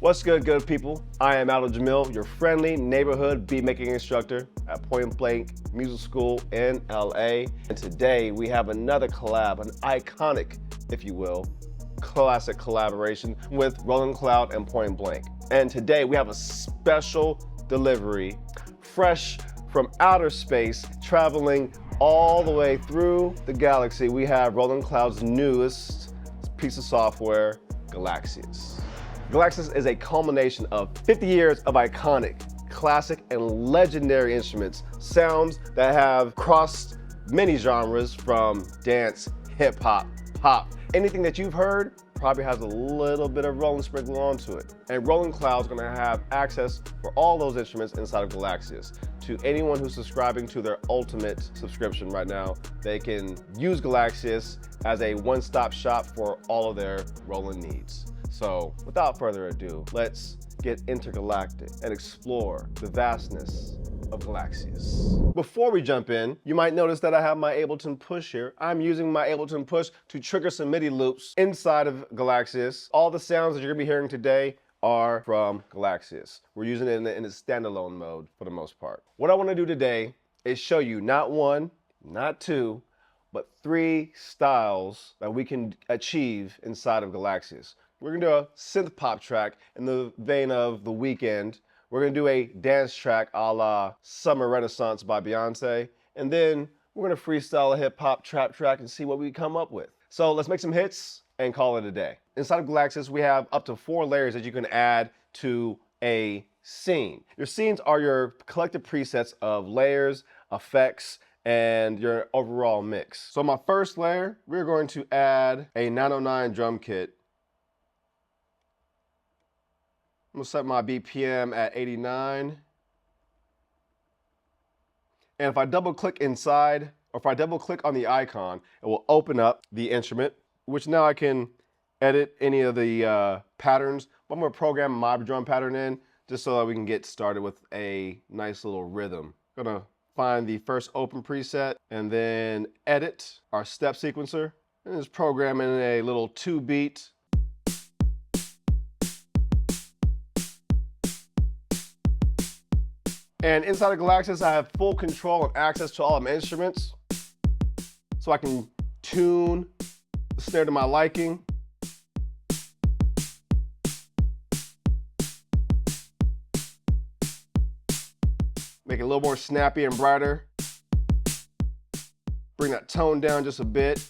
What's good people? I am Aldo Jamil, your friendly neighborhood beat making instructor at Point Blank Music School in LA. And today we have another collab, an iconic, if you will, classic collaboration with Roland Cloud and Point Blank. And today we have a special delivery, fresh from outer space, traveling all the way through the galaxy. We have Roland Cloud's newest piece of software, GALAXIAS. Galaxus is a culmination of 50 years of iconic, classic, and legendary instruments, sounds that have crossed many genres from dance, hip hop, pop. Anything that you've heard probably has a little bit of Roland sprinkled onto it. And Roland Cloud's gonna have access for all those instruments inside of GALAXIAS. To anyone who's subscribing to their ultimate subscription right now, they can use GALAXIAS as a one-stop shop for all of their Roland needs. So without further ado, let's get intergalactic and explore the vastness of GALAXIAS. Before we jump in, you might notice that I have my Ableton Push here. I'm using my Ableton Push to trigger some MIDI loops inside of GALAXIAS. All the sounds that you're gonna be hearing today are from GALAXIAS. We're using it in its standalone mode for the most part. What I wanna do today is show you not one, not two, but 3 styles that we can achieve inside of GALAXIAS. We're gonna do a synth pop track in the vein of The Weeknd. We're gonna do a dance track a la Summer Renaissance by Beyonce. And then we're gonna freestyle a hip hop trap track and see what we come up with. So let's make some hits and call it a day. Inside of GALAXIAS, we have up to 4 layers that you can add to a scene. Your scenes are your collective presets of layers, effects, and your overall mix. So my first layer, we're going to add a 909 drum kit. I'm gonna set my BPM at 89. And if I double click inside, or if I double click on the icon, it will open up the instrument, which now I can edit any of the patterns. But I'm gonna program my drum pattern in just so that we can get started with a nice little rhythm. I'm gonna find the first open preset and then edit our step sequencer and just program in a little 2-beat. And inside of GALAXIAS, I have full control and access to all of my instruments. So I can tune the snare to my liking. Make it a little more snappy and brighter. Bring that tone down just a bit.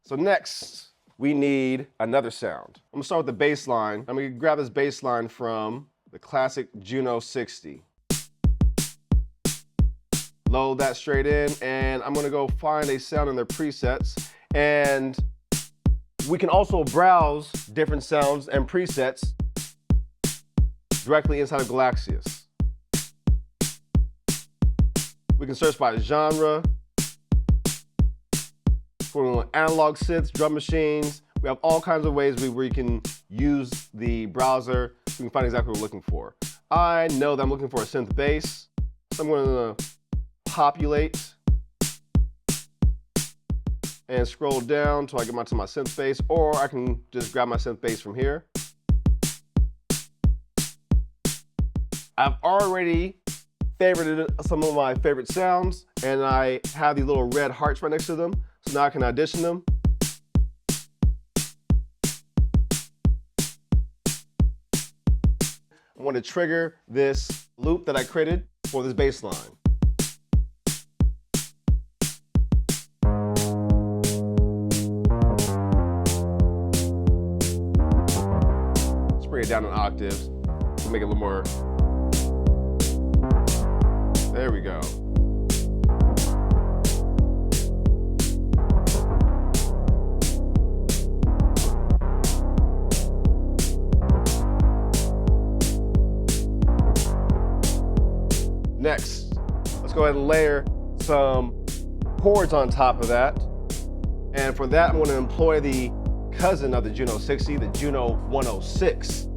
So next, we need another sound. I'm gonna start with the bass line. I'm gonna grab this bass line from the classic Juno 60. Load that straight in, and I'm gonna go find a sound in their presets. And we can also browse different sounds and presets directly inside of GALAXIAS. We can search by genre. For analog synths, drum machines, we have all kinds of ways where you can use the browser. We can find exactly what we're looking for. I know that I'm looking for a synth bass, so I'm going to populate and scroll down until I get to my synth bass, or I can just grab my synth bass from here. I've already favorited some of my favorite sounds, and I have these little red hearts right next to them. So now I can audition them. I want to trigger this loop that I created for this bass line. Let's bring it down in octaves to make it a little more. There we go. Next, let's go ahead and layer some chords on top of that. And for that, I'm going to employ the cousin of the Juno 60, the Juno 106.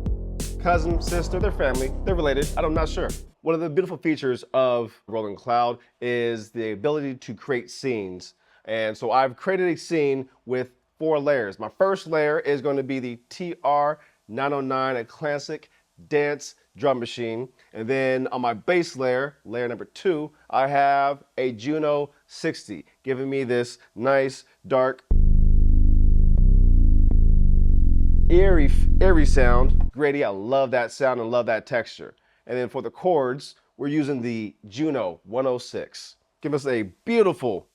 Cousin, sister, they're family, they're related, I'm not sure. One of the beautiful features of Roland Cloud is the ability to create scenes. And so I've created a scene with 4 layers. My first layer is going to be the TR-909, a classic dance drum machine. And then on my bass layer, layer number 2, I have a Juno 60, giving me this nice, dark, eerie sound. Grady, I love that sound and love that texture. And then for the chords, we're using the Juno 106. Give us a beautiful,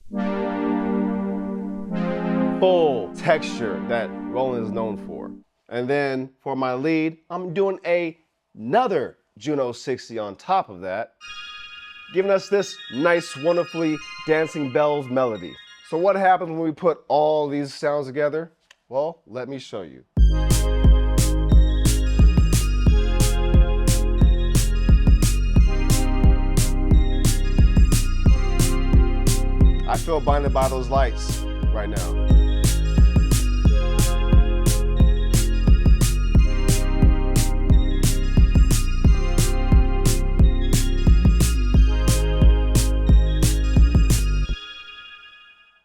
full texture that Roland is known for. And then for my lead, I'm doing another Juno 60 on top of that, giving us this nice, wonderfully dancing bells melody. So what happens when we put all these sounds together? Well, let me show you. I feel blinded by those lights right now.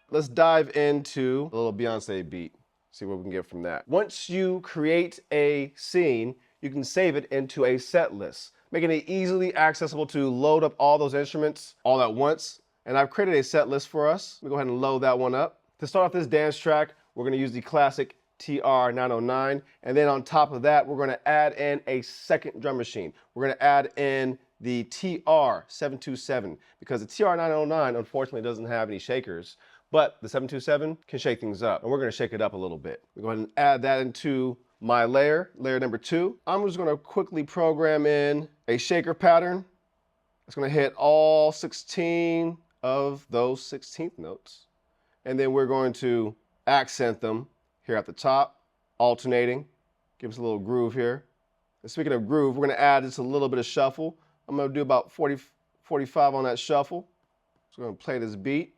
Let's dive into a little Beyonce beat, see what we can get from that. Once you create a scene, you can save it into a set list, making it easily accessible to load up all those instruments all at once. And I've created a set list for us. Let me go ahead and load that one up. To start off this dance track, we're gonna use the classic TR-909. And then on top of that, we're gonna add in a second drum machine. We're gonna add in the TR-727 because the TR-909 unfortunately doesn't have any shakers, but the 727 can shake things up, and we're gonna shake it up a little bit. We'll go ahead and add that into my layer number 2. I'm just gonna quickly program in a shaker pattern. It's gonna hit all 16 of those 16th notes. And then we're going to accent them here at the top, alternating. Give us a little groove here. And speaking of groove, we're gonna add just a little bit of shuffle. I'm gonna do about 40, 45 on that shuffle. So we're gonna play this beat.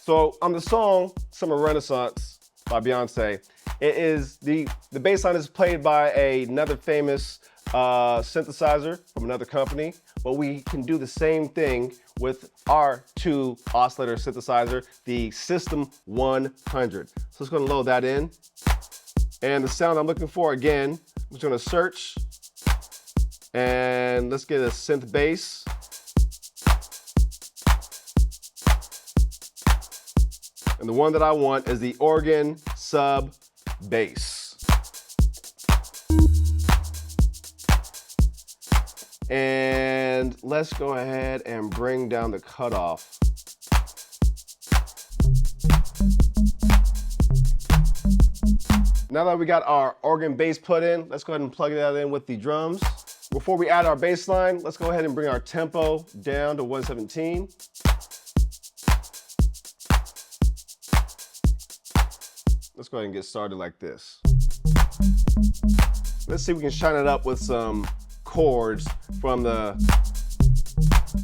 So on the song Summer Renaissance by Beyonce, it is the bass line is played by another famous synthesizer from another company, but we can do the same thing with our 2 oscillator synthesizer, the System 100. So it's gonna load that in. And the sound I'm looking for, again, I'm just gonna search and let's get a synth bass. And the one that I want is the organ sub bass. And let's go ahead and bring down the cutoff. Now that we got our organ bass put in, let's go ahead and plug that in with the drums. Before we add our bass line, let's go ahead and bring our tempo down to 117. Let's go ahead and get started like this. Let's see if we can shine it up with some chords from the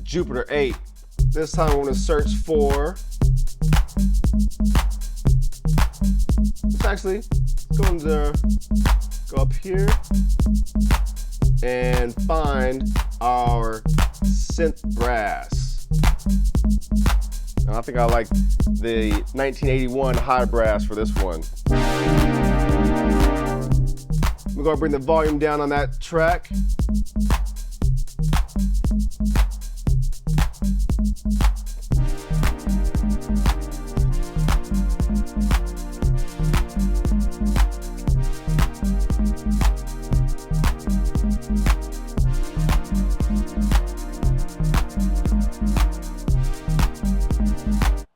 Jupiter 8. This time we're going to search for, it's actually going to go up here and find our synth brass. And I think I like the 1981 high brass for this one. We're gonna bring the volume down on that track.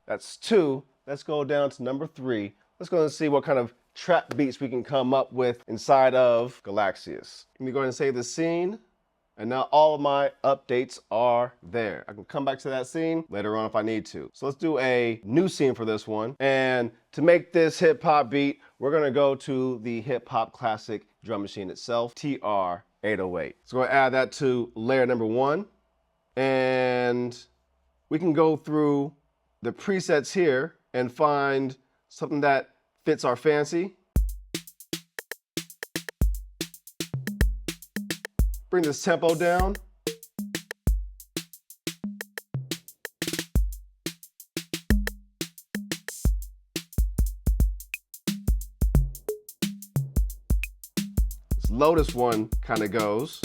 That's 2. Let's go down to number 3. Let's go and see what kind of trap beats we can come up with inside of Galaxias. Let me go ahead and save the scene. And now all of my updates are there. I can come back to that scene later on if I need to. So let's do a new scene for this one. And to make this hip hop beat, we're gonna go to the hip hop classic drum machine itself, TR-808. So we're gonna add that to layer number 1. And we can go through the presets here and find something that fits our fancy. Bring this tempo down. Lotus one kind of goes.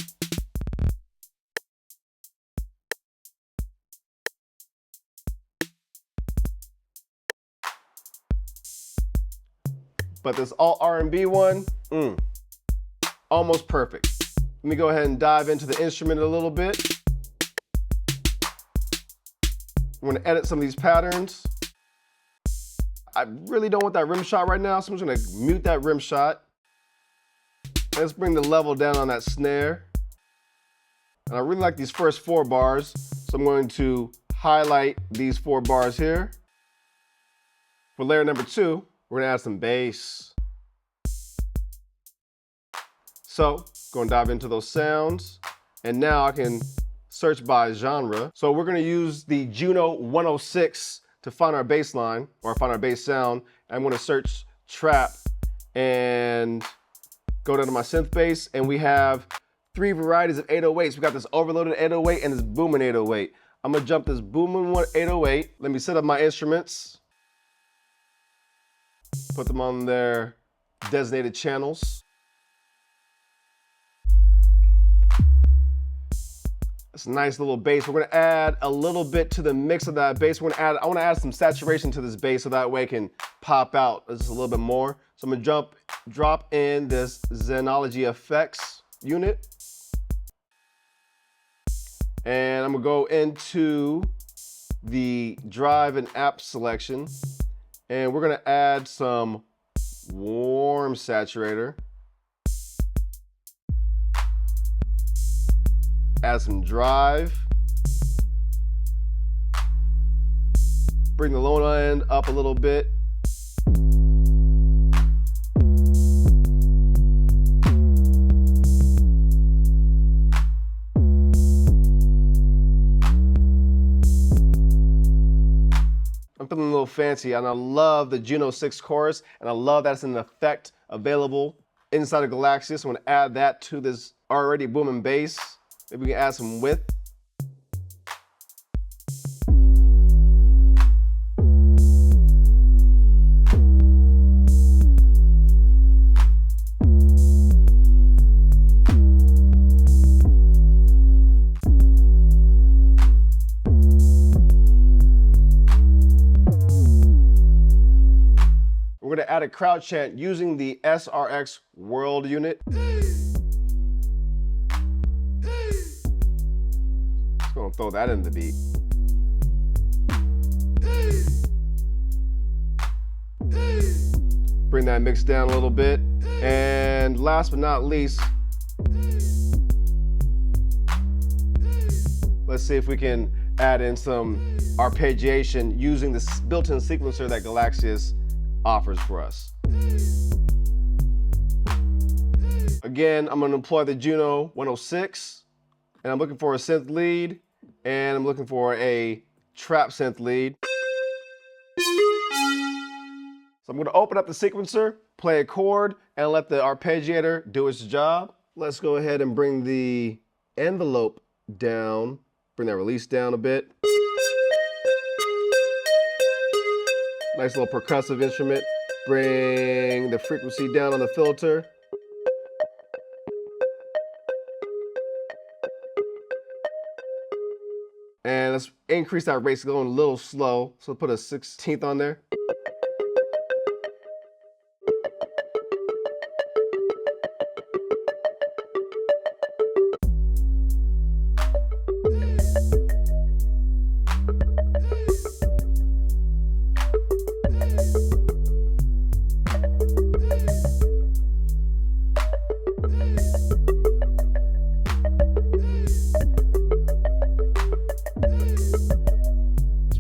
But this alt R&B one, almost perfect. Let me go ahead and dive into the instrument a little bit. I'm gonna edit some of these patterns. I really don't want that rim shot right now, so I'm just gonna mute that rim shot. Let's bring the level down on that snare. And I really like these first 4 bars, so I'm going to highlight these 4 bars here. For layer number 2, we're gonna add some bass. So, going to dive into those sounds, and now I can search by genre. So we're gonna use the Juno 106 to find our bass line, or find our bass sound. I'm gonna search trap and go down to my synth bass, and we have 3 varieties of 808s. We got this overloaded 808 and this booming 808. I'm gonna jump this booming 808. Let me set up my instruments. Put them on their designated channels. It's a nice little bass. We're gonna add a little bit to the mix of that bass. I wanna add some saturation to this bass so that way it can pop out just a little bit more. So I'm gonna drop in this Xenology effects unit. And I'm gonna go into the drive and app selection. And we're gonna add some warm saturator. Add some drive. Bring the low end up a little bit. I'm feeling a little fancy, and I love the Juno 6 chorus, and I love that's an effect available inside of Galaxias. I'm gonna add that to this already booming bass. Maybe we can add some width. We're gonna add a crowd chant using the SRX World unit. Gonna throw that in the beat. Bring that mix down a little bit. And last but not least, let's see if we can add in some arpeggiation using this built-in sequencer that Galaxias offers for us. Again, I'm gonna employ the Juno 106, and I'm looking for a synth lead, and I'm looking for a trap synth lead. So I'm gonna open up the sequencer, play a chord, and let the arpeggiator do its job. Let's go ahead and bring the envelope down, bring that release down a bit. Nice little percussive instrument. Bring the frequency down on the filter. And let's increase that rate, going a little slow. So put a 16th on there.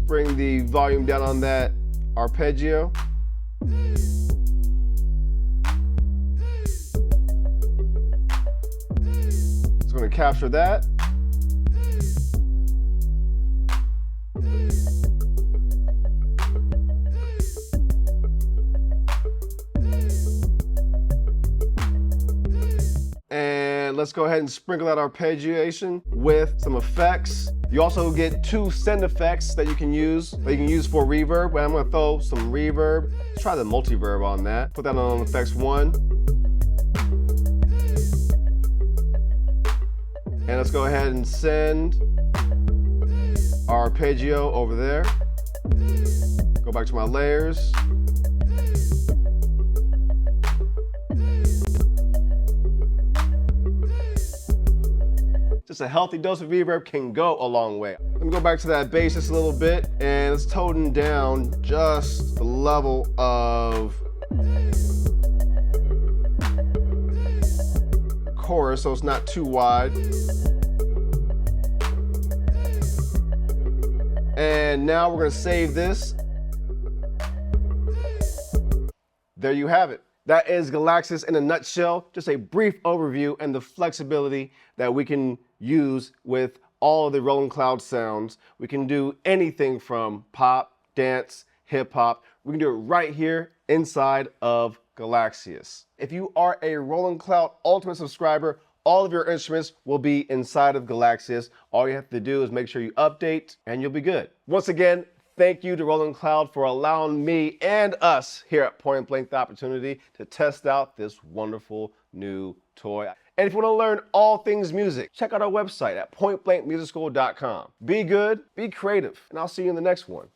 Bring the volume down on that arpeggio. It's going to capture that. And let's go ahead and sprinkle that arpeggiation with some effects. You also get 2 send effects that you can use for reverb. But I'm gonna throw some reverb. Let's try the multiverb on that. Put that on effects 1. And let's go ahead and send our arpeggio over there. Go back to my layers. Just a healthy dose of reverb can go a long way. Let me go back to that bass just a little bit, and let's tone down just the level of the chorus so it's not too wide. And now we're gonna save this. There you have it. That is Galaxus in a nutshell, just a brief overview and the flexibility that we can use with all of the Roland Cloud sounds. We can do anything from pop, dance, hip hop. We can do it right here inside of Galaxias. If you are a Roland Cloud Ultimate subscriber, all of your instruments will be inside of Galaxias. All you have to do is make sure you update and you'll be good. Once again, thank you to Roland Cloud for allowing me and us here at Point Blank the opportunity to test out this wonderful new toy. And if you want to learn all things music, check out our website at pointblankmusicschool.com. Be good, be creative, and I'll see you in the next one.